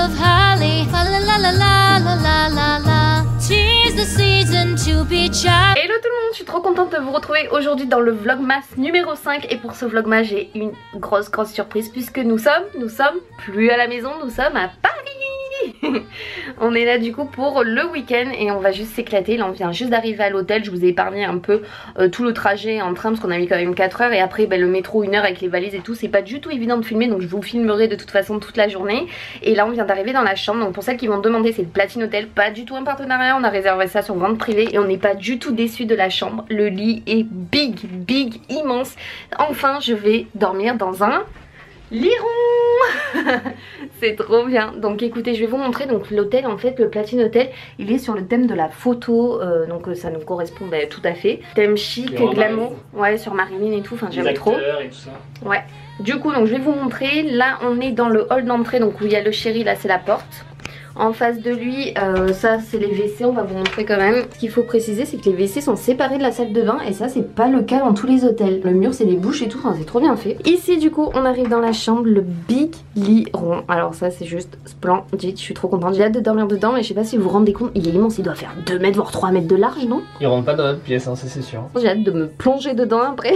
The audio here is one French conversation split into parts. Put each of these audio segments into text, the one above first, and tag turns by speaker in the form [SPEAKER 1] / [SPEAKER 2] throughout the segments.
[SPEAKER 1] of holly. La la la la la la la la. 'Tis the season to be child.
[SPEAKER 2] Hello tout le monde, je suis trop contente de vous retrouver aujourd'hui dans le vlogmas numéro 5. Et pour ce vlogmas j'ai une grosse surprise puisque nous sommes plus à la maison, nous sommes à Paris. On est là du coup pour le week-end et on va juste s'éclater. Là on vient juste d'arriver à l'hôtel. Je vous ai épargné un peu tout le trajet en train parce qu'on a mis quand même 4 heures. Et après le métro 1 heure avec les valises et tout. C'est pas du tout évident de filmer, donc je vous filmerai de toute façon toute la journée. Et là on vient d'arriver dans la chambre. Donc pour celles qui m'ont demandé, c'est le Platine Hotel. Pas du tout un partenariat, on a réservé ça sur vente privée. Et on n'est pas du tout déçus de la chambre. Le lit est big, immense. Enfin je vais dormir dans un liron. C'est trop bien. Donc écoutez, je vais vous montrer. Donc l'hôtel, en fait, le Platine Hotel, il est sur le thème de la photo. Donc ça nous correspond tout à fait. Thème chic, glamour. Ouais, sur Marilyn et tout. Enfin j'aime trop.
[SPEAKER 3] Et tout ça.
[SPEAKER 2] Ouais. Du coup, donc je vais vous montrer. Là, on est dans le hall d'entrée. Donc où il y a le chéri, là c'est la porte. En face de lui, ça c'est les WC, on va vous montrer quand même. Ce qu'il faut préciser, c'est que les WC sont séparés de la salle de bain et ça c'est pas le cas dans tous les hôtels. Le mur c'est des bouches et tout, enfin, c'est trop bien fait. Ici du coup on arrive dans la chambre, le big lit rond. Alors ça c'est juste splendide, je suis trop contente. J'ai hâte de dormir dedans mais je sais pas si vous vous rendez compte, il est immense, il doit faire 2 mètres voire 3 mètres de large, non?
[SPEAKER 3] Il rentre pas dans notre pièce, hein, c'est sûr.
[SPEAKER 2] J'ai hâte de me plonger dedans après.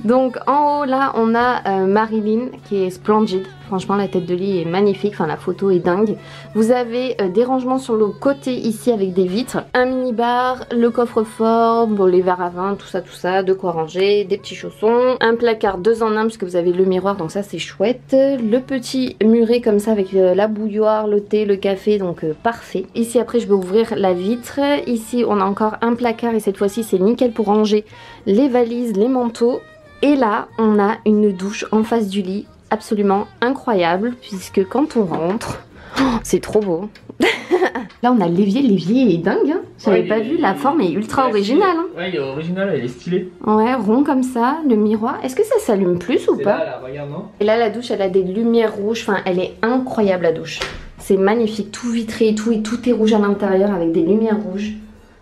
[SPEAKER 2] Donc en haut là on a Marilyn qui est splendide. Franchement la tête de lit est magnifique, enfin la photo est dingue. Vous avez des rangements sur le côté ici avec des vitres, un mini bar, le coffre-fort, bon, les verres à vin, tout ça, de quoi ranger, des petits chaussons, un placard 2 en 1 puisque vous avez le miroir donc ça c'est chouette, le petit muret comme ça avec la bouilloire, le thé, le café donc parfait. Ici après je vais ouvrir la vitre, ici on a encore un placard et cette fois-ci c'est nickel pour ranger les valises, les manteaux et là on a une douche en face du lit. Absolument incroyable puisque quand on rentre, oh, c'est trop beau. Là on a l'évier est dingue hein. J'avais pas vu, la forme est ultra originale hein.
[SPEAKER 3] Ouais il est original, il est stylé.
[SPEAKER 2] Ouais, rond comme ça, le miroir. Est-ce que ça s'allume plus ou pas?
[SPEAKER 3] Là, regarde, non? Et
[SPEAKER 2] là la douche elle a des lumières rouges, enfin elle est incroyable la douche. C'est magnifique, tout vitré et tout est rouge à l'intérieur avec des lumières rouges.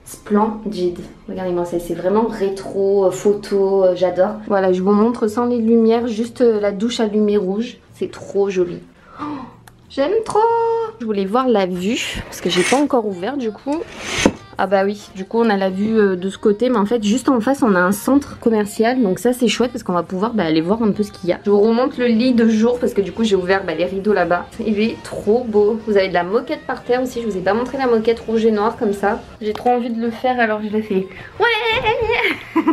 [SPEAKER 2] Splendide. Regardez-moi ça, c'est vraiment rétro, photo, j'adore. Voilà, je vous montre sans les lumières, juste la douche allumée rouge. C'est trop joli. Oh, j'aime trop. Je voulais voir la vue, parce que j'ai pas encore ouvert du coup. Ah bah oui, du coup on a la vue de ce côté, mais en fait juste en face on a un centre commercial. Donc ça c'est chouette parce qu'on va pouvoir aller voir un peu ce qu'il y a. Je vous remonte le lit de jour parce que du coup j'ai ouvert les rideaux là-bas. Il est trop beau. Vous avez de la moquette par terre aussi, je vous ai pas montré la moquette rouge et noire comme ça. J'ai trop envie de le faire alors je l'ai fait. Ouais.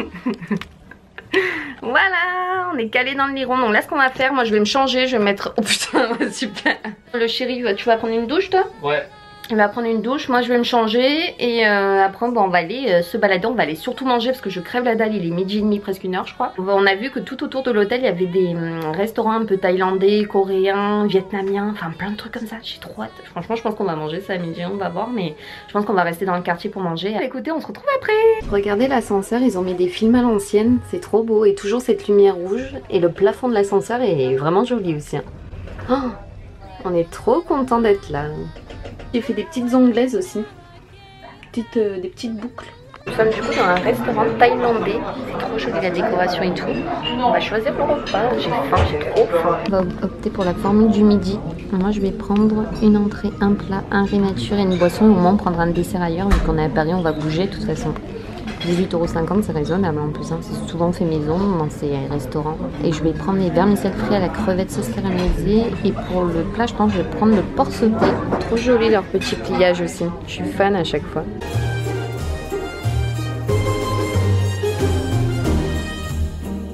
[SPEAKER 2] Voilà, on est calé dans le lit rond. Donc là ce qu'on va faire, moi je vais me changer, je vais mettre... Oh putain, super. Le chéri, tu vas prendre une douche toi?
[SPEAKER 3] Ouais.
[SPEAKER 2] Il va prendre une douche, moi je vais me changer et après bon, on va aller se balader, on va aller surtout manger parce que je crève la dalle, il est midi et demi, presque 1 heure je crois. On a vu que tout autour de l'hôtel il y avait des restaurants un peu thaïlandais, coréens, vietnamiens, enfin plein de trucs comme ça, j'ai trop hâte. Franchement je pense qu'on va manger ça à midi, on va voir, mais je pense qu'on va rester dans le quartier pour manger. Écoutez, on se retrouve après. Regardez l'ascenseur, ils ont mis des films à l'ancienne, c'est trop beau et toujours cette lumière rouge et le plafond de l'ascenseur est vraiment joli aussi. Hein. Oh, on est trop content d'être là. J'ai fait des petites onglaises aussi, des petites boucles. Nous sommes du coup dans un restaurant thaïlandais, c'est trop joli la décoration et tout. On va choisir le repas, j'ai faim, j'ai trop faim. On va opter pour la formule du midi. Moi je vais prendre une entrée, un plat, un riz nature et une boisson. Au moment on prendra un dessert ailleurs, vu qu'on est à Paris on va bouger de toute façon. 18,50 € c'est raisonnable en plus, hein. C'est souvent fait maison dans ces restaurants. Et je vais prendre les vermicelles frits à la crevette sauce caramélisée. Et pour le plat je pense que je vais prendre le porc sauté. Trop joli leur petit pliage aussi, je suis fan à chaque fois.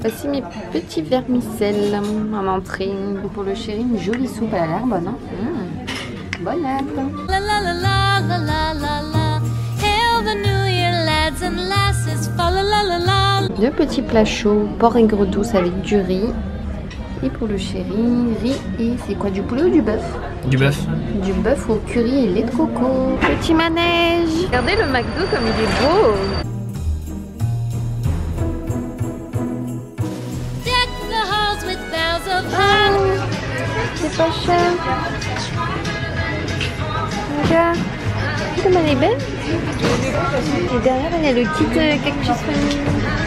[SPEAKER 2] Voici mes petits vermicelles en entrée. Pour le chéri, une jolie soupe, elle a l'air bonne hein. Bonne app.
[SPEAKER 1] La la la la la la la la. Hail the new year lads and lasses. Fa la la la la.
[SPEAKER 2] 2 petits plats chauds, porc aigre douce avec du riz. Et pour le chéri, riz et c'est quoi, du poulet ou du bœuf?
[SPEAKER 3] Du bœuf. Du
[SPEAKER 2] bœuf au curry et lait de coco. Petit manège. Regardez le McDo comme il est beau.
[SPEAKER 1] Deck the halls with bells of holly.
[SPEAKER 2] C'est pas cher. Regarde. Comme elle est belle. Et derrière il y a le kit cactus famille.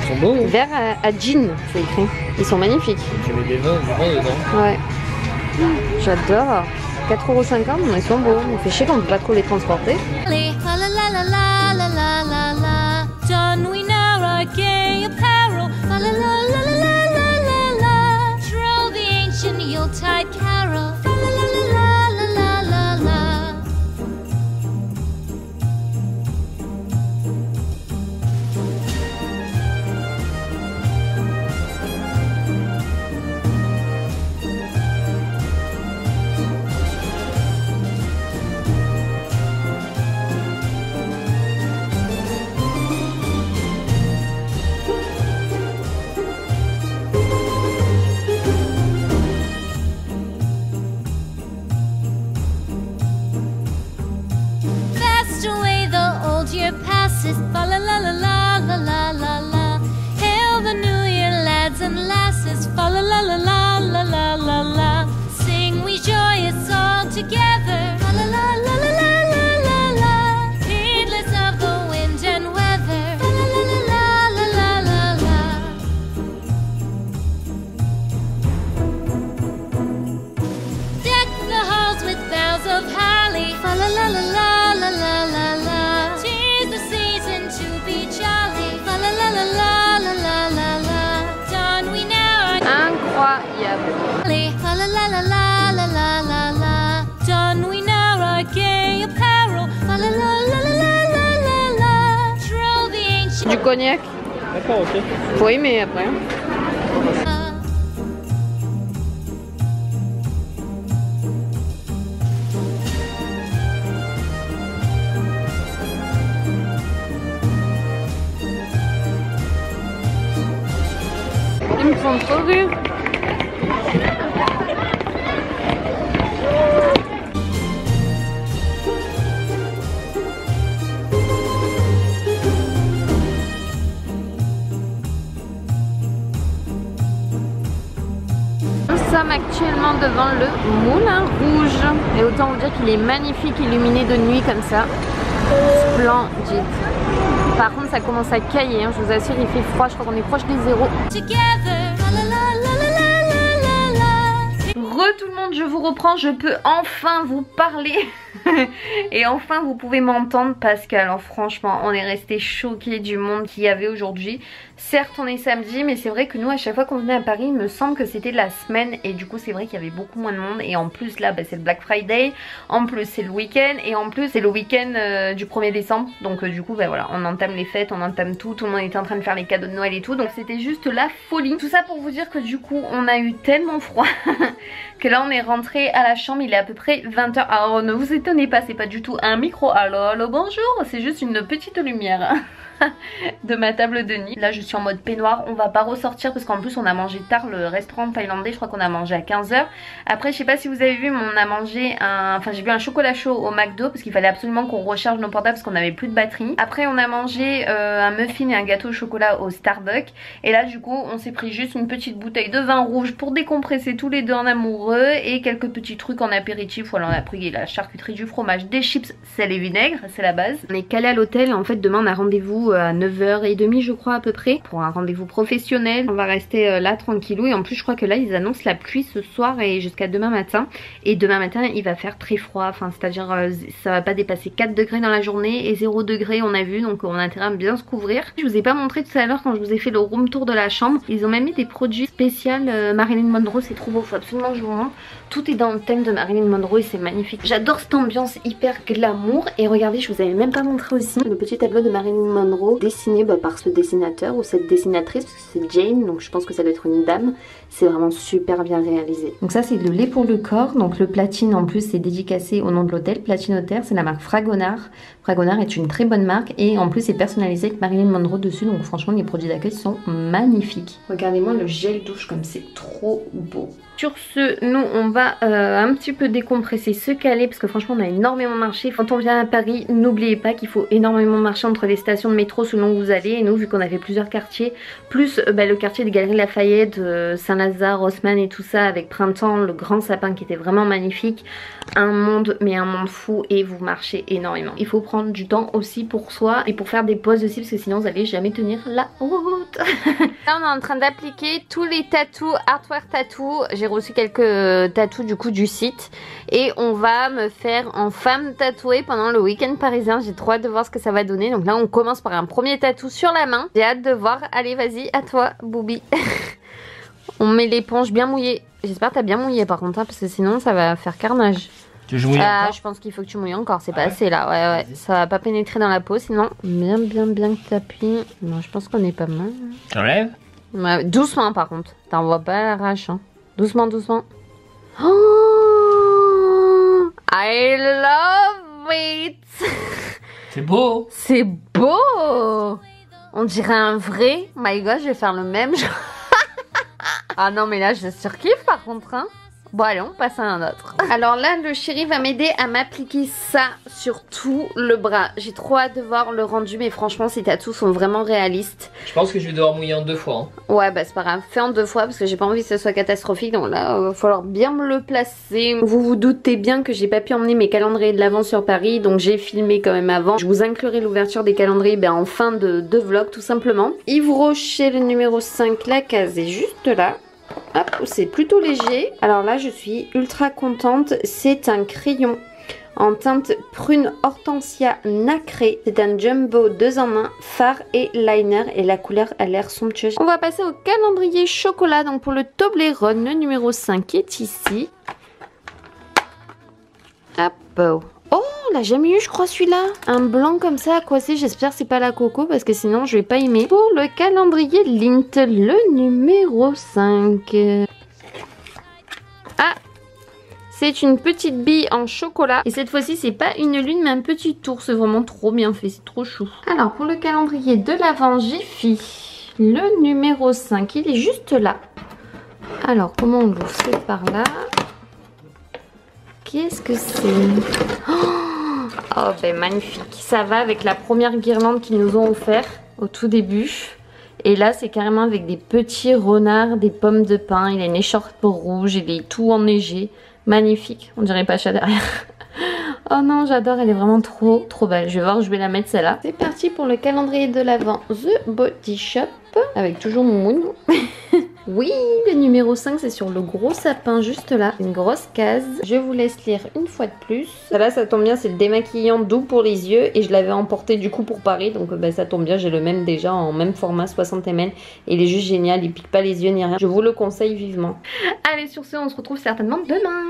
[SPEAKER 3] Ils sont beaux.
[SPEAKER 2] Vert à gin, c'est écrit. Ils sont magnifiques.
[SPEAKER 3] Tu mets du vin dedans.
[SPEAKER 2] Ouais. J'adore. 4,50 €, mais ils sont beaux. On fait chier qu'on ne peut pas trop les transporter.
[SPEAKER 1] La la la la la la la la la. Don we now our gay apparel. La la la la la la la la. Troll the ancient Yuletide carol. La la la la la la la la. Fast away the old year passes. Fa la la la la la la la la. Hail the new year, lads and lasses. Fa la la la la la la la la. Sing we joyous all together. Fa la la la la la la la la. Heedless of the wind and weather. Fa la la la la la la la la. Deck the halls with boughs of holly. Fa la la la la la la la la. 'Tis the season to be jolly. Fa la la la la la la la la. Don we now our
[SPEAKER 2] Incroyable.
[SPEAKER 1] fa la la la la la la la la. Don we now our gay apparel. Fa la la la la la la la la. Troll the ancient.
[SPEAKER 2] Du cognac.
[SPEAKER 3] D'accord, ok.
[SPEAKER 2] Faut aimer après. Ils me font trop rire. Nous sommes actuellement devant le Moulin Rouge et autant vous dire qu'il est magnifique, illuminé de nuit comme ça. Splendide. Par contre ça commence à cailler, hein, je vous assure il fait froid, je crois qu'on est proche des zéros.
[SPEAKER 1] Together. La la la la la la la la.
[SPEAKER 2] Tout le monde, je vous reprends, je peux enfin vous parler et enfin vous pouvez m'entendre parce que alors franchement on est resté choqués du monde qu'il y avait aujourd'hui. Certes on est samedi mais c'est vrai que nous à chaque fois qu'on venait à Paris il me semble que c'était la semaine et du coup c'est vrai qu'il y avait beaucoup moins de monde et en plus là bah, c'est le Black Friday, en plus c'est le week-end et en plus c'est le week-end du 1er décembre donc du coup bah, voilà on entame les fêtes, on entame tout le monde était en train de faire les cadeaux de Noël et tout donc c'était juste la folie. Tout ça pour vous dire que du coup on a eu tellement froid que là on est rentré à la chambre, il est à peu près 20 h. Alors ne vous étonnez pas, c'est pas du tout un micro, allo bonjour, c'est juste une petite lumière de ma table de nuit. Là je suis en mode peignoir, on va pas ressortir parce qu'en plus on a mangé tard, le restaurant thaïlandais je crois qu'on a mangé à 15 h. Après je sais pas si vous avez vu mais on a mangé j'ai bu un chocolat chaud au McDo parce qu'il fallait absolument qu'on recharge nos portables parce qu'on avait plus de batterie. Après on a mangé un muffin et un gâteau au chocolat au Starbucks et là du coup on s'est pris juste une petite bouteille de vin rouge pour décompresser tous les deux en amoureux et quelques petits trucs en apéritif. Voilà on a pris la charcuterie, du fromage, des chips, sel et vinaigre, c'est la base. On est calé à l'hôtel et en fait demain on a rendez-vous à 9h30 je crois à peu près pour un rendez-vous professionnel. On va rester là tranquillou et en plus je crois que là ils annoncent la pluie ce soir et jusqu'à demain matin et demain matin il va faire très froid, enfin c'est à dire ça va pas dépasser 4 degrés dans la journée et 0 degrés on a vu donc on a intérêt à bien se couvrir. Je vous ai pas montré tout à l'heure quand je vous ai fait le room tour de la chambre, ils ont même mis des produits spéciaux Marilyn Monroe, c'est trop beau, faut absolument que je vous montre. Tout est dans le thème de Marilyn Monroe et c'est magnifique. J'adore cette ambiance hyper glamour et regardez je vous avais même pas montré aussi le petit tableau de Marilyn Monroe dessiné par ce dessinateur ou cette dessinatrice parce que c'est Jane donc je pense que ça doit être une dame. C'est vraiment super bien réalisé. Donc ça c'est le lait pour le corps, donc le platine en plus c'est dédicacé au nom de l'hôtel, Platine Terre, c'est la marque Fragonard. Fragonard est une très bonne marque et en plus c'est personnalisé avec Marilyn Monroe dessus donc franchement les produits d'accueil sont magnifiques. Regardez-moi le gel douche comme c'est trop beau. Sur ce, nous on va un petit peu décompresser, se caler parce que franchement on a énormément marché. Quand on vient à Paris, n'oubliez pas qu'il faut énormément marcher entre les stations de métro selon où vous allez. Et nous vu qu'on a fait plusieurs quartiers, plus le quartier des Galeries Lafayette, Saint-Lazare, Haussmann et tout ça avec Printemps, le grand sapin qui était vraiment magnifique. Un monde fou et vous marchez énormément. Il faut prendre du temps aussi pour soi et pour faire des pauses aussi parce que sinon vous allez jamais tenir la route. Là on est en train d'appliquer tous les tatous, Artwear Tattoo. J'ai reçu quelques tatous du coup du site. Et on va me faire en femme tatouée pendant le week-end parisien. J'ai trop hâte de voir ce que ça va donner. Donc là on commence par un premier tatou sur la main. J'ai hâte de voir. Allez vas-y, à toi Boubi. On met l'éponge bien mouillée. J'espère que t'as bien mouillé par contre, hein, parce que sinon ça va faire carnage.
[SPEAKER 3] Tu veux mouiller encore?
[SPEAKER 2] Je pense qu'il faut que tu mouilles encore, c'est pas assez là. Ouais, ça va pas pénétrer dans la peau sinon. Bien que t'appuies. Non, je pense qu'on est pas mal.
[SPEAKER 3] T'enlèves?
[SPEAKER 2] Ouais, doucement par contre. T'en vois pas à l'arrache. Hein. Doucement. Oh, I love it.
[SPEAKER 3] C'est beau.
[SPEAKER 2] C'est beau. On dirait un vrai. My god, je vais faire le même genre. Ah non mais là je surkiffe par contre hein. Bon allez on passe à un autre. Alors là le chéri va m'aider à m'appliquer ça sur tout le bras. J'ai trop hâte de voir le rendu mais franchement ces tatous sont vraiment réalistes.
[SPEAKER 3] Je pense que je vais devoir mouiller en 2 fois. Hein.
[SPEAKER 2] Ouais bah c'est pas grave, fais en 2 fois parce que j'ai pas envie que ce soit catastrophique. Donc là il va falloir bien me le placer. Vous vous doutez bien que j'ai pas pu emmener mes calendriers de l'avant sur Paris. Donc j'ai filmé quand même avant. Je vous inclurai l'ouverture des calendriers en fin de vlog tout simplement. Yves Rocher le numéro 5, la case est juste là. Hop, c'est plutôt léger. Alors là, je suis ultra contente. C'est un crayon en teinte prune hortensia nacrée. C'est un jumbo 2 en 1, fard et liner. Et la couleur a l'air somptueuse. On va passer au calendrier chocolat. Donc pour le Toblerone, le numéro 5 est ici. Hop. Oh, on l'a jamais eu je crois celui-là. Un blanc comme ça à coincer, j'espère que c'est pas la coco parce que sinon je vais pas aimer. Pour le calendrier Lint, le numéro 5. Ah, c'est une petite bille en chocolat. Et cette fois-ci c'est pas une lune mais un petit tour, c'est vraiment trop bien fait, c'est trop chou. Alors pour le calendrier de l'Avent Jiffy, le numéro 5, il est juste là. Alors comment on l'ouvre? C'est par là. Qu'est-ce que c'est? Oh ben magnifique. Ça va avec la première guirlande qu'ils nous ont offert au tout début. Et là c'est carrément avec des petits renards, des pommes de pin. Il a une écharpe rouge, il est tout enneigé. Magnifique. On dirait Pacha derrière. Oh non j'adore, elle est vraiment trop belle. Je vais voir, je vais la mettre celle-là. C'est parti pour le calendrier de l'Avent The Body Shop. Avec toujours mon moon. Oui, le numéro 5 c'est sur le gros sapin juste là, une grosse case. Je vous laisse lire une fois de plus. Là ça tombe bien, c'est le démaquillant doux pour les yeux et je l'avais emporté du coup pour Paris. Donc ça tombe bien, j'ai le même déjà en même format 60 ml. Et il est juste génial, il pique pas les yeux ni rien. Je vous le conseille vivement. Allez sur ce, on se retrouve certainement demain.